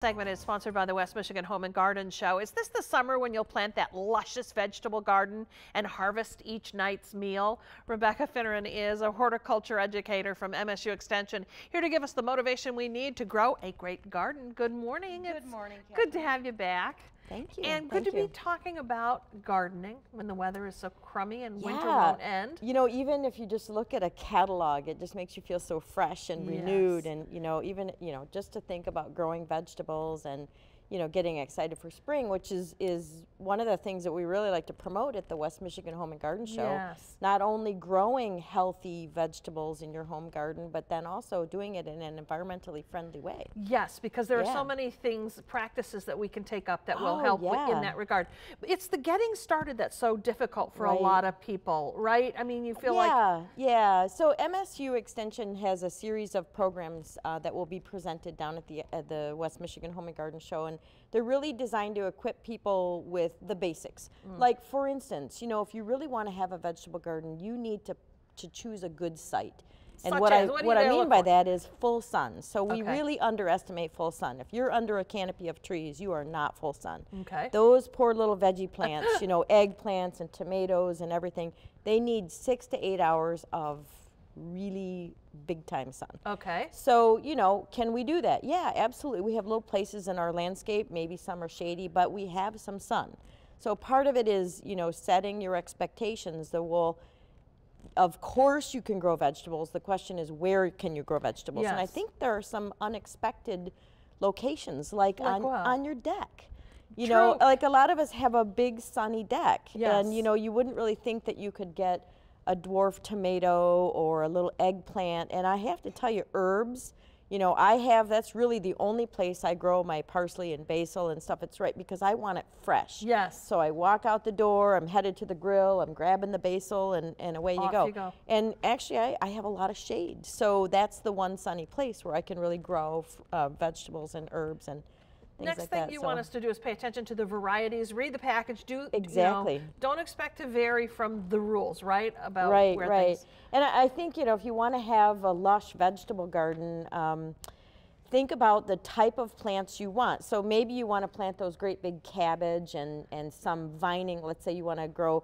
Segment is sponsored by the West Michigan Home and Garden Show. Is this the summer when you'll plant that luscious vegetable garden and harvest each night's meal? Rebecca Finneran is a horticulture educator from MSU Extension, here to give us the motivation we need to grow a great garden. Good morning. Good morning, Kathy. Good to have you back. Thank you. And good to be talking about gardening when the weather is so crummy and winter Yeah. won't end. You know, even if you just look at a catalog, it just makes you feel so fresh and renewed. Yes. And, you know, even, you know, just to think about growing vegetables and, you know, getting excited for spring, which is one of the things that we really like to promote at the West Michigan Home and Garden Show. Yes. Not only growing healthy vegetables in your home garden, but then also doing it in an environmentally friendly way. Yes, because there are so Yeah. many things, practices that we can take up that will Oh, help in yeah. that regard. It's the getting started that's so difficult for a Right. lot of people, right? I mean, you feel like... Yeah. So MSU Extension has a series of programs that will be presented down at the West Michigan Home and Garden Show, and they're really designed to equip people with the basics. Like, for instance, you know, if you really want to have a vegetable garden, you need to choose a good site. And Such what as? I What do you mean look by for? that is full sun. So we Okay. really underestimate full sun. If you're under a canopy of trees, you are not full sun. Okay. Those poor little veggie plants, you know, eggplants and tomatoes and everything, they need 6 to 8 hours of really big time sun. Okay. So, you know, can we do that? Yeah, absolutely. We have little places in our landscape, maybe some are shady, but we have some sun. So part of it is, you know, setting your expectations that will, of course you can grow vegetables. The question is, where can you grow vegetables? And I Yes. think there are some unexpected locations, like Like what? on your deck. You know, True. like a lot of us have a big sunny deck. Yes. And, you know, you wouldn't really think that you could get a dwarf tomato or a little eggplant. And I have to tell you, herbs, you know, that's really the only place I grow my parsley and basil and stuff. It's right because I want it fresh. Yes. So I walk out the door, I'm headed to the grill, I'm grabbing the basil, and away Off you go. you go. And actually, I have a lot of shade. So that's the one sunny place where I can really grow vegetables and herbs and things Next like thing that. you So- want us to do is pay attention to the varieties, read the package, Exactly. You know, don't expect to vary from the rules, right? About Right. where things... And I think, you know, if you want to have a lush vegetable garden, think about the type of plants you want. So maybe you want to plant those great big cabbage and some vining. Let's say you want to grow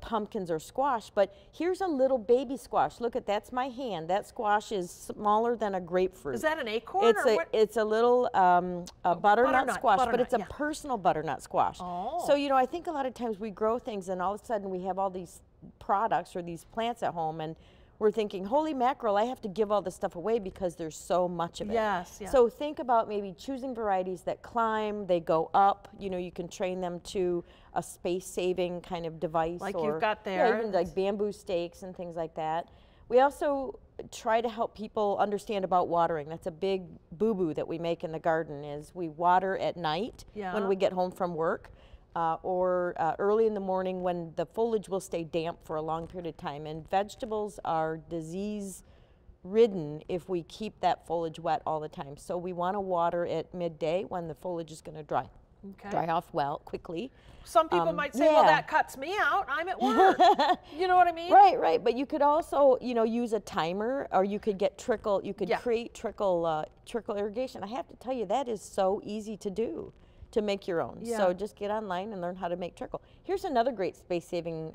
pumpkins or squash, but here's a little baby squash. Look at, that's my hand. That squash is smaller than a grapefruit. Is that an acorn or what? It's a little butternut squash, but it's a yeah. personal butternut squash. Oh. So, you know, I think a lot of times we grow things and all of a sudden we have all these products or these plants at home, and we're thinking, holy mackerel, I have to give all this stuff away because there's so much of it. Yes, yeah. So think about maybe choosing varieties that climb, they go up, you know, you can train them to a space-saving kind of device. Like or, you've got there. Yeah, even like bamboo stakes and things like that. We also try to help people understand about watering. That's a big boo-boo that we make in the garden, is we water at night when we get home from work. Or early in the morning when the foliage will stay damp for a long period of time. And vegetables are disease-ridden if we keep that foliage wet all the time. So we want to water at midday when the foliage is going to dry off quickly. Some people might say, well, that cuts me out. I'm at work. You know what I mean? Right. But you could also, you know, use a timer, or you could get trickle. You could create trickle irrigation. I have to tell you, that is so easy to do, to make your own. Yeah. So just get online and learn how to make trickle. Here's another great space-saving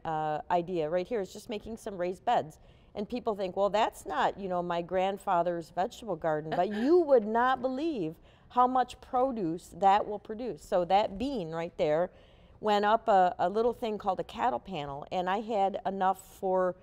idea right here, is just making some raised beds. And people think, well, that's not, you know, my grandfather's vegetable garden, but you would not believe how much produce that will produce. So that bean right there went up a little thing called a cattle panel, and I had enough for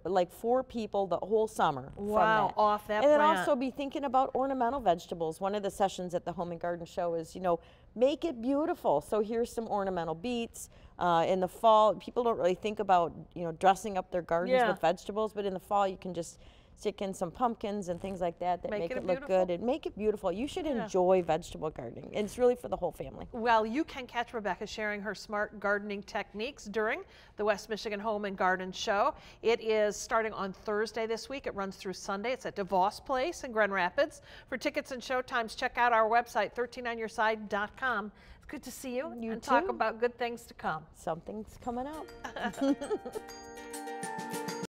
like 4 people the whole summer. Wow, from that. off that And then plant. also be thinking about ornamental vegetables. One of the sessions at the Home and Garden Show is, you know, make it beautiful. So here's some ornamental beets. In the fall, people don't really think about, you know, dressing up their gardens with vegetables, but in the fall you can just stick in some pumpkins and things like that make it look good and make it beautiful. You should enjoy vegetable gardening. It's really for the whole family. Well, you can catch Rebecca sharing her smart gardening techniques during the West Michigan Home and Garden Show. It is starting on Thursday this week. It runs through Sunday. It's at DeVos Place in Grand Rapids. For tickets and showtimes, check out our website, 13onyourside.com. It's good to see you and talk about good things to come. Something's coming up.